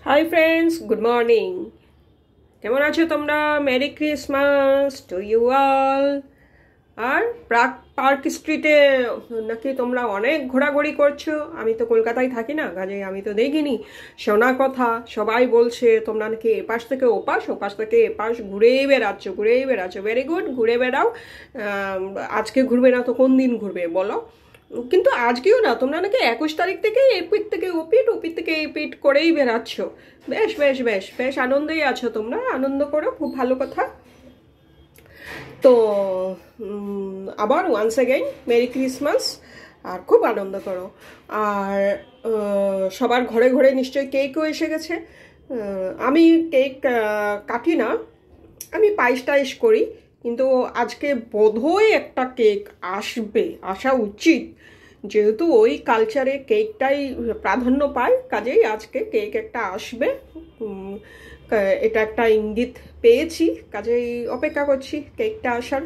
Hi friends, good morning. কেমন আছো তোমরা? Merry Christmas to you all. আর পার্ক স্ট্রিটে নাকি তোমরা অনেক ঘোরাঘুরি করছো। আমি তো কলকাতায় থাকি না, কাজেই আমি তো দেখিনি। শোনা কথা, সবাই বলছে তোমরা নাকি এপাশ থেকে ওপাশ, ওপাশ থেকে এপাশ ঘুরেই বেড়াচ্ছ। ভেরি গুড, ঘুরে বেড়াও। আজকে ঘুরবে না তো কোন দিন ঘুরবে বলো? কিন্তু আজকেও না, তোমরা নাকি 21 তারিখ থেকে এপিট থেকে ওপিট, ওপিট থেকে এপিট করেই বেড়াচ্ছ। বেশ বেশ বেশ বেশ আনন্দেই আছো তোমরা, আনন্দ করো, খুব ভালো কথা। তো আবার ওয়ান্স অ্যাগেইন মেরি ক্রিসমাস, আর খুব আনন্দ করো। আর সবার ঘরে ঘরে নিশ্চয়ই কেকও এসে গেছে। আমি কেক কাটি না, আমি পায়েস টাইস করি, কিন্তু আজকে বোধহয় একটা কেক আসা উচিত, যেহেতু ওই কালচারে কেকটাই প্রাধান্য পায়, কাজেই আজকে কেক একটা আসবে। এটা একটা ইঙ্গিত পেয়েছি, কাজেই অপেক্ষা করছি কেকটা আসার।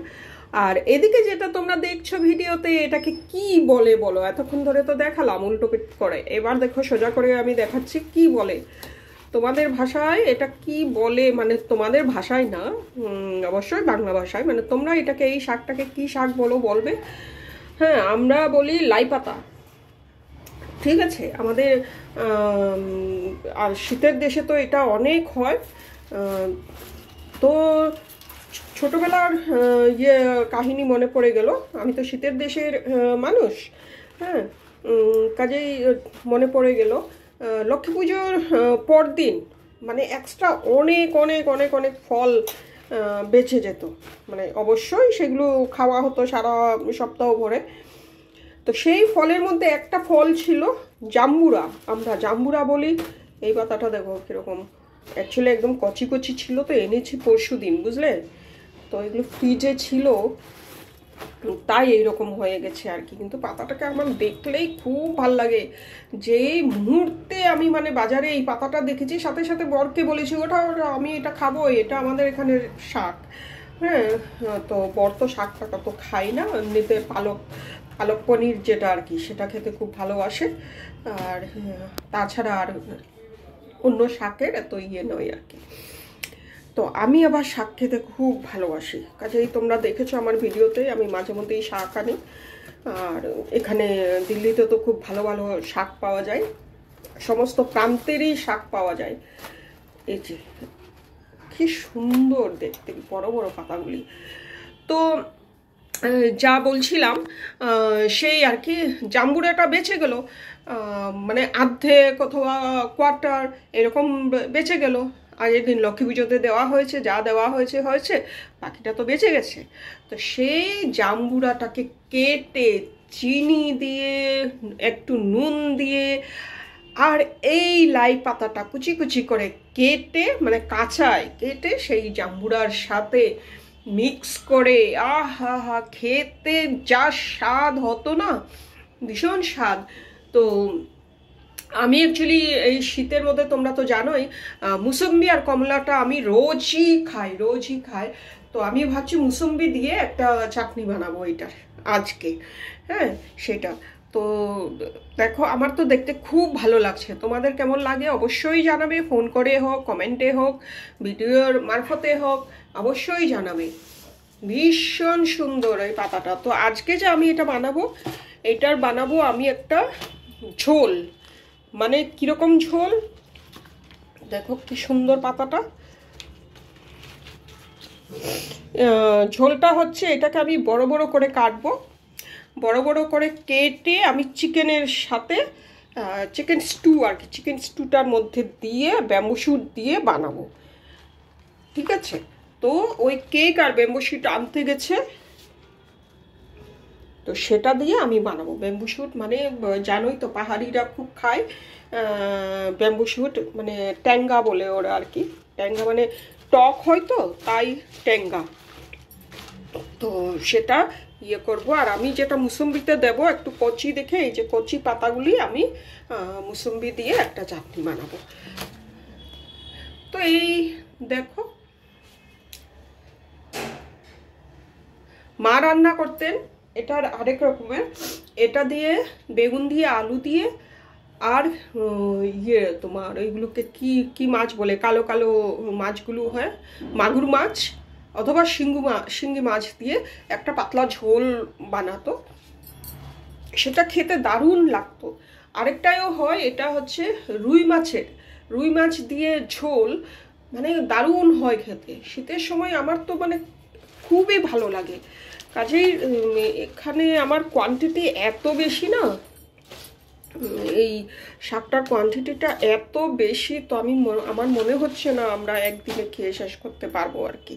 আর এদিকে যেটা তোমরা দেখছো ভিডিওতে, এটাকে কি বলে বলো? এতক্ষণ ধরে তো দেখালাম উল্টো পিট করে, এবার দেখো সোজা করে আমি দেখাচ্ছি কি বলে। তোমাদের ভাষায় এটা কি বলে, মানে তোমাদের ভাষায় না, অবশ্যই বাংলা ভাষায়, মানে তোমরা এটাকে, এই শাকটাকে কি শাক বলবে। হ্যাঁ, আমরা বলি লাই পাতা, ঠিক আছে। আমাদের আর শীতের দেশে তো এটা অনেক হয়। তো ছোটবেলার কাহিনী মনে পড়ে গেল। আমি তো শীতের দেশের মানুষ, হ্যাঁ। কাজেই মনে পড়ে গেল লক্ষ্মী পুজোর পরদিন মানে এক্সট্রা অনেক অনেক অনেক অনেক ফল বেঁচে যেত, মানে অবশ্যই সেগুলো খাওয়া হতো সারা সপ্তাহ ভরে। তো সেই ফলের মধ্যে একটা ফল ছিল জাম্বুরা, আমরা জাম্বুরা বলি। এই পাতাটা দেখো কিরকম, অ্যাকচুয়ালি একদম কচি কচি ছিল, তো এনেছি পরশু দিন, বুঝলে। তো এগুলো ফ্রিজে ছিল, তাই এইরকম হয়ে গেছে আর কি। কিন্তু পাতাটাকে আমার দেখলেই খুব ভাল লাগে। যেই মুহূর্তে আমি মানে বাজারে এই পাতাটা দেখেছি, সাথে সাথে বরকে বলেছি ওটা আমি এটা খাবো, এটা আমাদের এখানের শাক। হ্যাঁ, তো বর তো শাক টাকা তো খাই না, এমনিতে পালক পালক পনির যেটা আর কি, সেটা খেতে খুব ভালোবাসে। আর তাছাড়া আর অন্য শাকের এত নয় আর কি। তো আমি আবার শাক খেতে খুব ভালোবাসি, কাজেই তোমরা দেখেছো আমার ভিডিওতে আমি মাঝে মধ্যেই শাক আনি। আর এখানে দিল্লিতে তো খুব ভালো ভালো শাক পাওয়া যায়, সমস্ত প্রান্তেরই শাক পাওয়া যায়। এই যে কি সুন্দর দেখতে, বড় বড় পাতাগুলি। তো যা বলছিলাম, সেই আর কি, জাম্বুরাটা বেঁচে গেল, মানে অর্ধেক অথবা কোয়ার্টার এরকম বেঁচে গেল। আগের দিন লক্ষ্মী পুজোতে দেওয়া হয়েছে, যা দেওয়া হয়েছে হয়েছে, বাকিটা তো বেঁচে গেছে। তো সেই জাম্বুরাটাকে কেটে চিনি দিয়ে, একটু নুন দিয়ে, আর এই লাই পাতাটা কুচি কুচি করে কেটে, মানে কাঁচায় কেটে সেই জাম্বুরার সাথে মিক্স করে, আহা হা, খেতে যা স্বাদ হতো না, ভীষণ স্বাদ। তো আমি অ্যাকচুয়ালি এই শীতের মধ্যে তোমরা তো জানোই মুসম্বি আর কমলাটা আমি রোজই খাই। তো আমি ভাবছি মুসম্বি দিয়ে একটা চাটনি বানাবো এটার আজকে, হ্যাঁ সেটা। তো দেখো, আমার তো দেখতে খুব ভালো লাগছে, তোমাদের কেমন লাগে অবশ্যই জানাবে, ফোন করে হোক, কমেন্টে হোক, ভিডিওর মারফতে হোক, অবশ্যই জানাবে। ভীষণ সুন্দর এই পাতাটা। তো আজকে যে আমি এটা বানাবো, বানাবো আমি একটা ঝোল। মানে কিরকম ঝোল দেখো, কি সুন্দর পাতাটা। ঝোলটা হচ্ছে, এটাকে আমি বড় বড় করে কাটবো, বড় বড় করে কেটে আমি চিকেনের সাথে, চিকেন স্টু আর কি, চিকেন স্টুটার মধ্যে দিয়ে ব্যাম্বু শুট দিয়ে বানাবো, ঠিক আছে। তো ওই কেক আর ব্যাম্বু শুট আনতে গেছে, তো সেটা দিয়ে আমি বানাবো। ব্যাম্বু শুট মানে জানোই তো, পাহাড়িরা খুব খায় ব্যাম্বু শুট, মানে ট্যাঙ্গা বলে ওরা আর কি। ট্যাঙ্গা মানে টক হয় তো, তাই ট্যাঙ্গা। তো সেটা করব। আর আমি যেটা মুসম্বিতে দেব, একটু কচি দেখে, এই যে কচি পাতাগুলি আমি মুসম্বি দিয়ে একটা চাটনি বানাবো। তো এই দেখো, মা রান্না করতেন এটার আরেক রকমের, এটা দিয়ে বেগুন দিয়ে, আলু দিয়ে, আর ইয়ে তোমার ওইগুলোকে কি কি মাছ বলে, কালো কালো মাছগুলো হয়, মাগুর মাছ অথবা শিঙ্গি মাছ দিয়ে একটা পাতলা ঝোল বানাতো, সেটা খেতে দারুণ লাগতো। আরেকটাও হয়, এটা হচ্ছে রুই মাছ দিয়ে ঝোল, মানে দারুণ হয় খেতে। শীতের সময় আমার তো মানে খুবই ভালো লাগে। কাজেই এখানে আমার কোয়ান্টিটি এত বেশি না, এই শাকটার কোয়ান্টিটিটা এত বেশি, তো আমার মনে হচ্ছে না আমরা একদিনে খেয়ে শেষ করতে পারবো আর কি।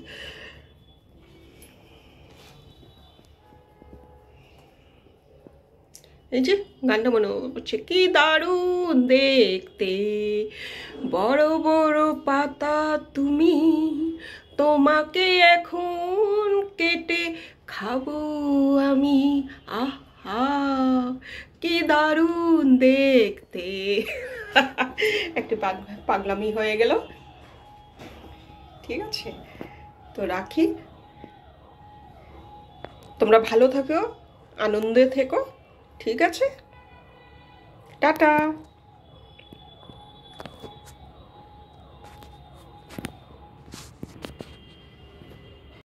এই যে গানটা মনে হচ্ছে, কি দারুণ দেখতে, বড় বড় পাতা তুমি, তোমাকে এখন কেটে খাবো আমি, আহা কি দারুণ দেখতে। একটু পাগলামি হয়ে গেল, ঠিক আছে, তো রাখি। তোমরা ভালো থাকো, আনন্দে থেকো, ঠিক আছে, টাটা।